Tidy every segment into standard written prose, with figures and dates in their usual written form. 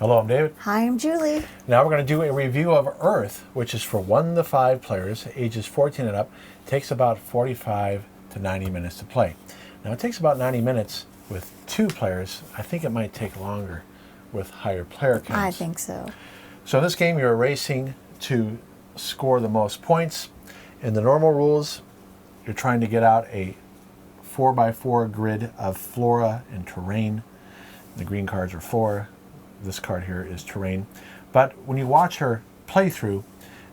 Hello, I'm David. Hi, I'm Julie. Now we're going to do a review of Earth, which is for 1 to 5 players, ages 14 and up. It takes about 45 to 90 minutes to play. Now it takes about 90 minutes with 2 players. I think it might take longer with higher player counts. I think so. So in this game, you're racing to score the most points. In the normal rules, you're trying to get out a 4x4 grid of flora and terrain. The green cards are flora. This card here is terrain. But when you watch her playthrough,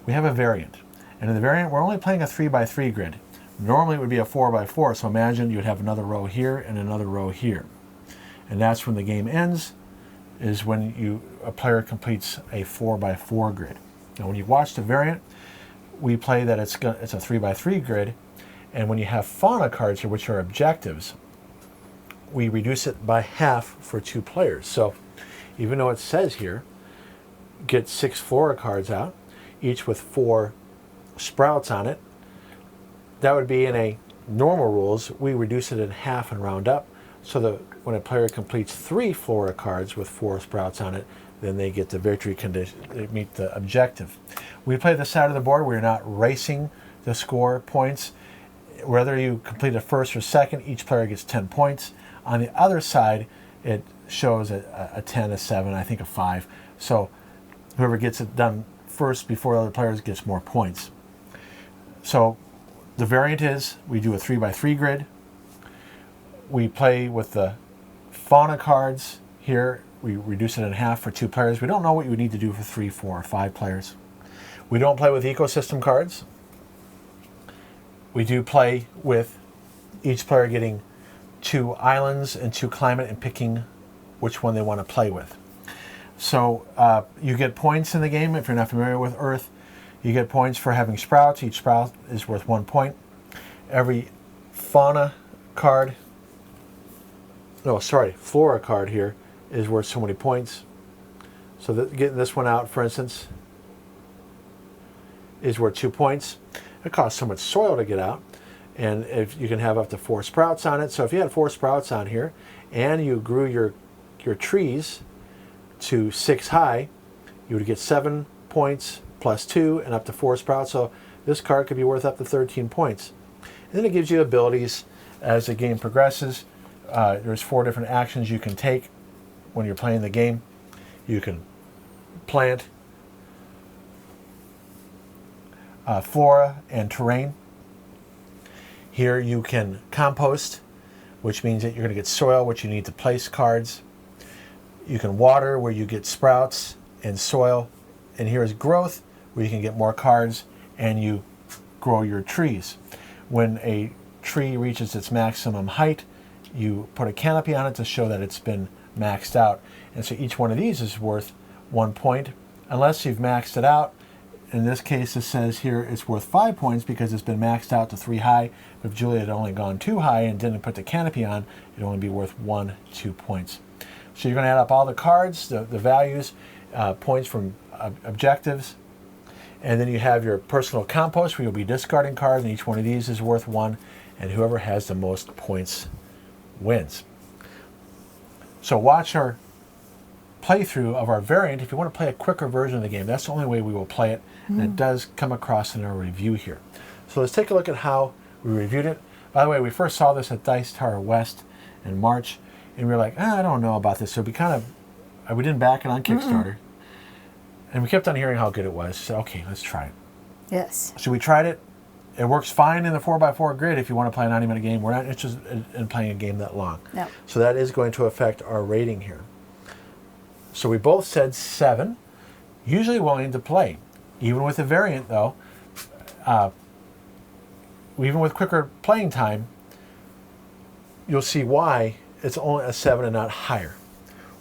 we have a variant. And in the variant, we're only playing a 3x3 grid. Normally it would be a 4x4, so imagine you'd have another row here and another row here. And that's when the game ends, is when a player completes a 4x4 grid. Now when you watch the variant, we play that it's a 3x3 grid, and when you have fauna cards here, which are objectives, we reduce it by half for 2 players. So even though it says here, get 6 flora cards out, each with 4 sprouts on it, that would be in a normal rules. We reduce it in half and round up, so that when a player completes 3 flora cards with 4 sprouts on it, then they get the victory condition, they meet the objective. We play the side of the board. We're not racing to score points. Whether you complete it first or second, each player gets 10 points. On the other side, it shows a 10, a 7, I think a 5. So whoever gets it done first before other players gets more points. So the variant is we do a 3x3 grid. We play with the fauna cards here. We reduce it in half for 2 players. We don't know what you would need to do for 3, 4, or 5 players. We don't play with ecosystem cards. We do play with each player getting 2 islands and 2 climate and picking which one they want to play with. So you get points in the game if you're not familiar with Earth. You get points for having sprouts. Each sprout is worth 1 point. Every flora card here is worth so many points. So getting this one out, for instance, is worth 2 points. It costs so much soil to get out, and if you can have up to 4 sprouts on it. So if you had 4 sprouts on here and you grew your trees to 6 high, you would get 7 points plus 2 and up to 4 sprouts. So this card could be worth up to 13 points. And then it gives you abilities as the game progresses. There's 4 different actions you can take when you're playing the game. You can plant flora and terrain. Here you can compost, which means that you're going to get soil, which you need to place cards. You can water, where you get sprouts and soil. And here is growth, where you can get more cards and you grow your trees. When a tree reaches its maximum height, you put a canopy on it to show that it's been maxed out. And so each one of these is worth 1 point, unless you've maxed it out. In this case, it says here it's worth 5 points because it's been maxed out to 3 high. If Julia had only gone 2 high and didn't put the canopy on, it'd only be worth 1, 2 points. So you're going to add up all the cards, the values, points from objectives, and then you have your personal compost where you'll be discarding cards, and each one of these is worth 1, and whoever has the most points wins. So watch our playthrough of our variant. If you want to play a quicker version of the game, that's the only way we will play it, and it does come across in our review here. So let's take a look at how we reviewed it. By the way, we first saw this at Dice Tower West in March, and we were like, I don't know about this. So we didn't back it on Kickstarter, and we kept on hearing how good it was. So okay, let's try it. Yes. So we tried it. It works fine in the 4x4 grid if you want to play a 90-minute game. We're not interested in playing a game that long. No. So that is going to affect our rating here. So we both said 7, usually willing to play. Even with the variant, though, even with quicker playing time, you'll see why it's only a 7 and not higher.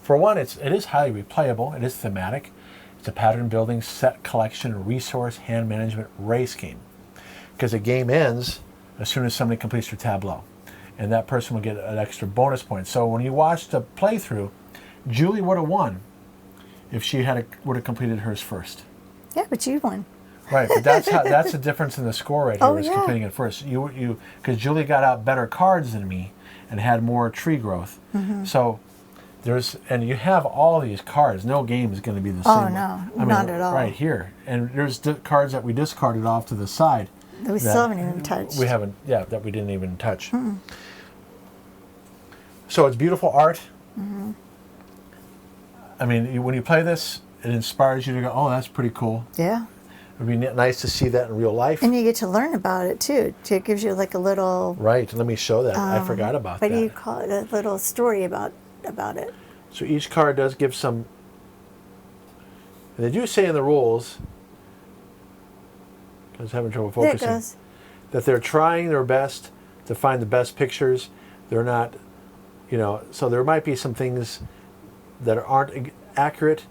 For one, it is highly replayable. It is thematic. It's a pattern building, set collection, resource, hand management, race game. Because the game ends as soon as somebody completes their tableau. And that person will get an extra bonus point. So when you watch the playthrough, Julie would have won if she would have completed hers first. Yeah, but you won. Right, but that's the difference in the score right here. Oh, is yeah. completing it first. Because Julie got out better cards than me and had more tree growth. So and you have all these cards. No game is going to be the Oh, same. no, I mean, not at all. Right here, and there's cards that we discarded off to the side. That we still haven't even touched. We haven't, that we didn't even touch. So it's beautiful art. I mean, when you play this, it inspires you to go, oh, that's pretty cool. Yeah. It would be nice to see that in real life. And you get to learn about it too. It gives you like a little. Right. Let me show that. I forgot about that. What do you call it? A little story about it. So each card does give some. And they do say in the rules. I was having trouble focusing. There it goes. That they're trying their best to find the best pictures. They're not, so there might be some things that aren't as accurate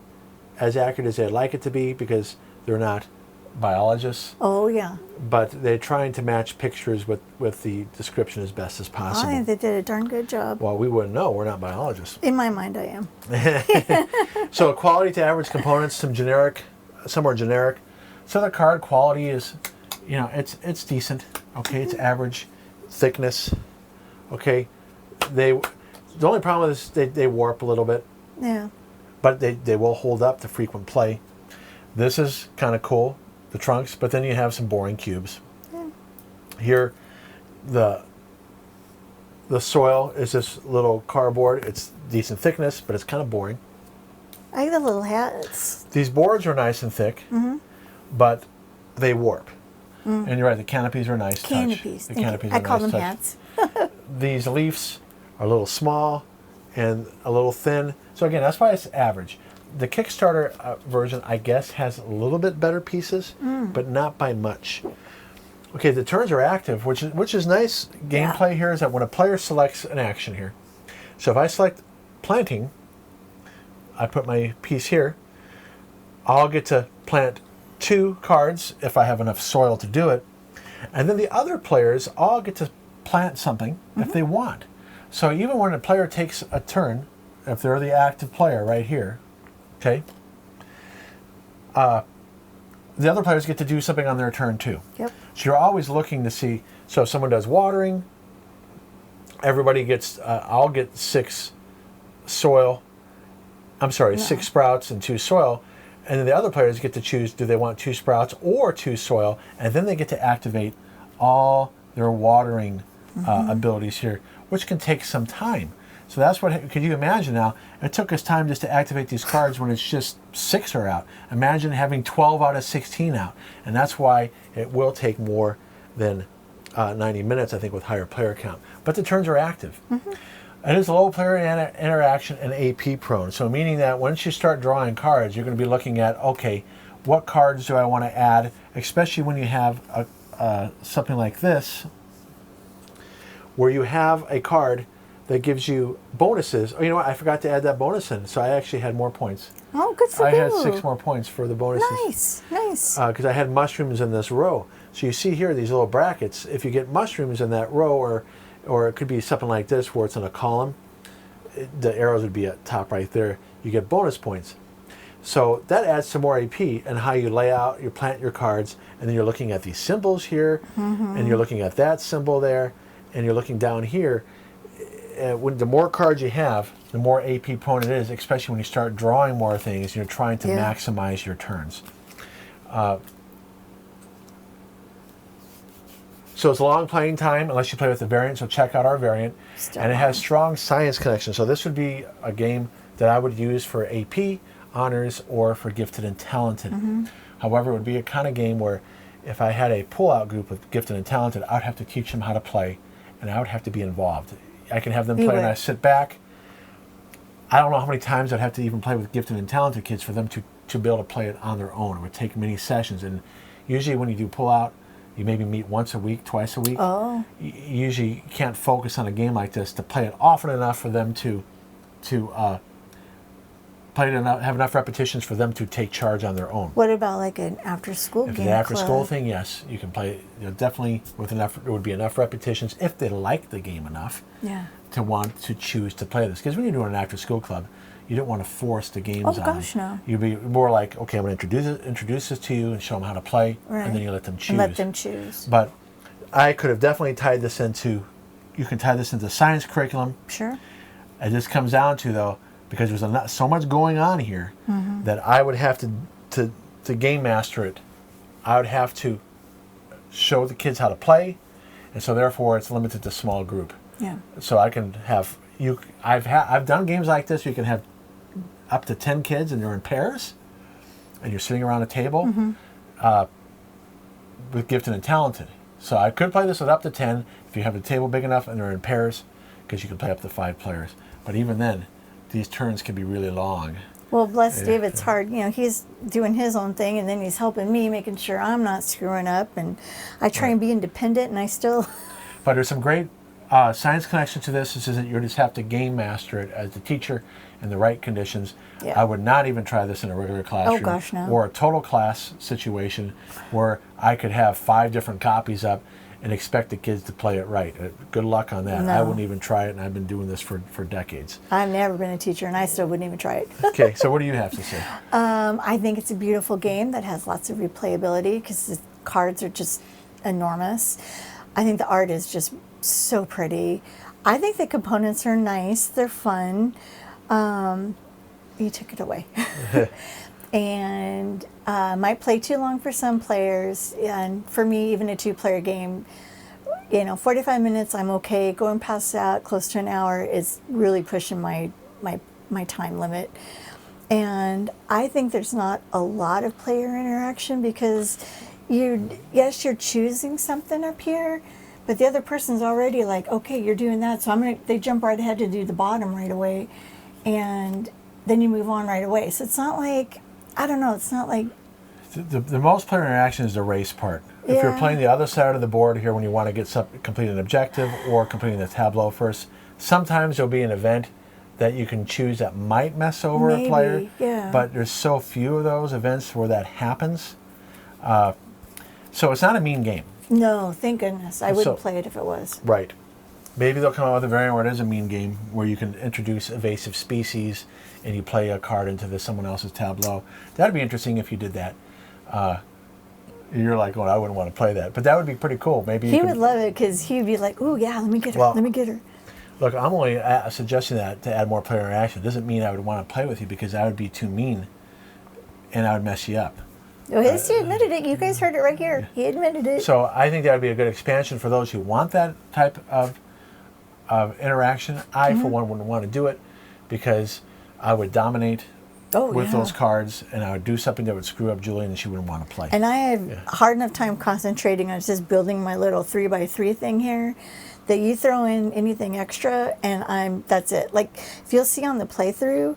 as they'd like it to be because they're not biologists. Oh, yeah. But they're trying to match pictures with the description as best as possible. I think they did a darn good job. Well, we wouldn't know. We're not biologists. In my mind, I am. So quality to average components, some are generic. So the card quality is, it's decent. Okay, it's average thickness. Okay, the only problem is they warp a little bit. Yeah. But they will hold up to frequent play. This is kind of cool, the trunks, but then you have some boring cubes. Yeah. Here, the soil is this little cardboard. It's decent thickness, but it's kind of boring. I like the little hats. These boards are nice and thick, but they warp. And you're right, the canopies are nice Canopies. touch. The canopies I are call nice them touch. hats. These leaves are a little small and a little thin. So again, that's why it's average. The Kickstarter version, I guess, has a little bit better pieces, but not by much. Okay, the turns are active, which is nice. Gameplay here is that when a player selects an action here, so if I select planting, I put my piece here, I'll get to plant 2 cards if I have enough soil to do it, and then the other players all get to plant something if they want. So even when a player takes a turn, if they're the active player right here, okay, the other players get to do something on their turn too. Yep. So you're always looking to see, so if someone does watering, everybody gets, I'll get 6 soil, 6 sprouts and 2 soil, and then the other players get to choose, do they want 2 sprouts or 2 soil, and then they get to activate all their watering abilities here, which can take some time. So that's what, could you imagine now, it took us time just to activate these cards when it's just 6 are out. Imagine having 12 out of 16 out. And that's why it will take more than 90 minutes, I think, with higher player count. But the turns are active. It is low player interaction and AP prone. So meaning that once you start drawing cards, you're going to be looking at, okay, what cards do I want to add, especially when you have something like this, where you have a card that gives you bonuses. Oh, you know what? I forgot to add that bonus in, so I actually had more points. Oh, good for you. I had 6 more points for the bonuses. Nice, nice. Because I had mushrooms in this row. So you see here these little brackets. If you get mushrooms in that row, or it could be something like this where it's in a column, the arrows would be at top right there. You get bonus points. So that adds some more AP and how you lay out, you plant your cards, and then you're looking at these symbols here, and you're looking at that symbol there, and you're looking down here. When the more cards you have, the more AP prone it is, especially when you start drawing more things and you're trying to maximize your turns. So it's a long playing time unless you play with the variant, so check out our variant. And it has strong science connection. So this would be a game that I would use for AP, honors, or for gifted and talented. However, it would be a kind of game where if I had a pull-out group of gifted and talented, I would have to teach them how to play, and I would have to be involved. I can have them play and I sit back. I don't know how many times I'd have to even play with gifted and talented kids for them to be able to play it on their own. It would take many sessions, and usually when you do pull-out, you maybe meet once a week, twice a week. Oh. Usually you can't focus on a game like this to play it often enough for them to play it enough, have enough repetitions for them to take charge on their own. What about like an after-school game? If it's an after-school thing, yes, you can play. Definitely with enough. There would be enough repetitions if they like the game enough to want to choose to play this. Because when you're doing an after-school club, you don't want to force the games on. Oh gosh, no. You'd be more like, okay, I'm going to introduce this to you and show them how to play, and then you let them choose. And let them choose. But I could have definitely tied this into. You can tie this into science curriculum. Sure. It just comes down to, though, because there's so much going on here that I would have to game master it. I would have to show the kids how to play, and so therefore it's limited to small group. Yeah. So I can have I've done games like this. You can have up to 10 kids, and they're in pairs, and you're sitting around a table with gifted and talented. So I could play this with up to 10 if you have the table big enough and they're in pairs, because you can play up to 5 players. But even then, these turns can be really long. Well, bless Dave, it's hard. You know, he's doing his own thing, and then he's helping me, making sure I'm not screwing up. And I try and be independent, and I still... But there's some great science connection to this. This is that you just have to game master it as the teacher in the right conditions. Yeah. I would not even try this in a regular classroom. Oh, gosh, no. Or a total class situation where I could have 5 different copies up and expect the kids to play it right. Good luck on that. No. I wouldn't even try it, and I've been doing this for decades. I've never been a teacher, and I still wouldn't even try it. Okay, so what do you have to say? I think it's a beautiful game that has lots of replayability because the cards are just enormous. I think the art is just so pretty. I think the components are nice. They're fun. You took it away. And might play too long for some players. And for me, even a 2-player game, 45 minutes, I'm okay. Going past that, close to an hour, is really pushing my time limit. And I think there's not a lot of player interaction because yes, you're choosing something up here, but the other person's already like, okay, you're doing that, so they jump right ahead to do the bottom right away, and then you move on right away. So it's not like, I don't know, it's not like... The most player interaction is the race part. If you're playing the other side of the board here when you want to complete an objective or completing the tableau first, sometimes there'll be an event that you can choose that might mess over a player, but there's so few of those events where that happens. So it's not a mean game. No, thank goodness. I wouldn't play it if it was. Right. Maybe they'll come out with a variant where it is a mean game, where you can introduce invasive species and you play a card into someone else's tableau. That'd be interesting if you did that. You're like, I wouldn't want to play that. But that would be pretty cool. Maybe he would love it because he'd be like, ooh, yeah, let me get her. Let me get her. Look, I'm only suggesting that to add more player interaction. It doesn't mean I would want to play with you because I would be too mean and I would mess you up. Oh, he admitted it. You guys heard it right here. He admitted it. So I think that would be a good expansion for those who want that type of interaction. I, for one, wouldn't want to do it because I would dominate with those cards, and I would do something that would screw up Julie, and she wouldn't want to play. And I have hard enough time concentrating on just building my little 3x3 thing here that you throw in anything extra, and that's it. Like, if you'll see on the playthrough,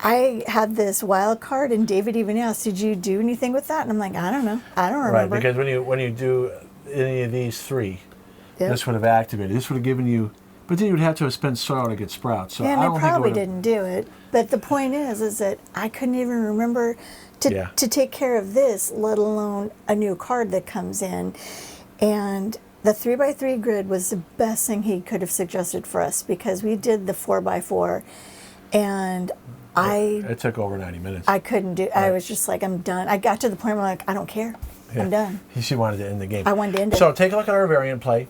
I had this wild card, and David even asked, did you do anything with that? And I'm like, I don't know. I don't remember. Right, because when you do any of these 3, this would have activated. This would have given you... But then you would have to have spent soil to get sprouts. So and I probably didn't do it. But the point is that I couldn't even remember to take care of this, let alone a new card that comes in. And the 3x3 grid was the best thing he could have suggested for us because we did the 4x4, and it took over 90 minutes. I couldn't do. I was just like, I'm done. I got to the point where I'm like, I don't care. I'm done. She wanted to end the game. I wanted to end it. So take a look at our variant play.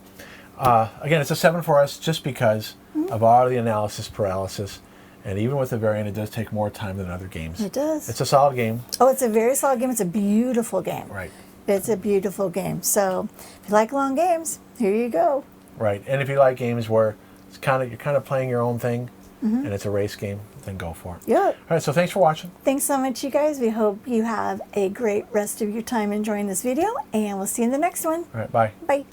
Again, it's a 7 for us just because of all the analysis paralysis. And even with the variant, it does take more time than other games. It does. It's a solid game. Oh, it's a very solid game. It's a beautiful game. Right. It's a beautiful game. So if you like long games, here you go. Right. And if you like games where you're kind of playing your own thing and it's a race game, then go for it. Yep. All right, so thanks for watching. Thanks so much, you guys. We hope you have a great rest of your time enjoying this video, and we'll see you in the next one. All right, bye. Bye.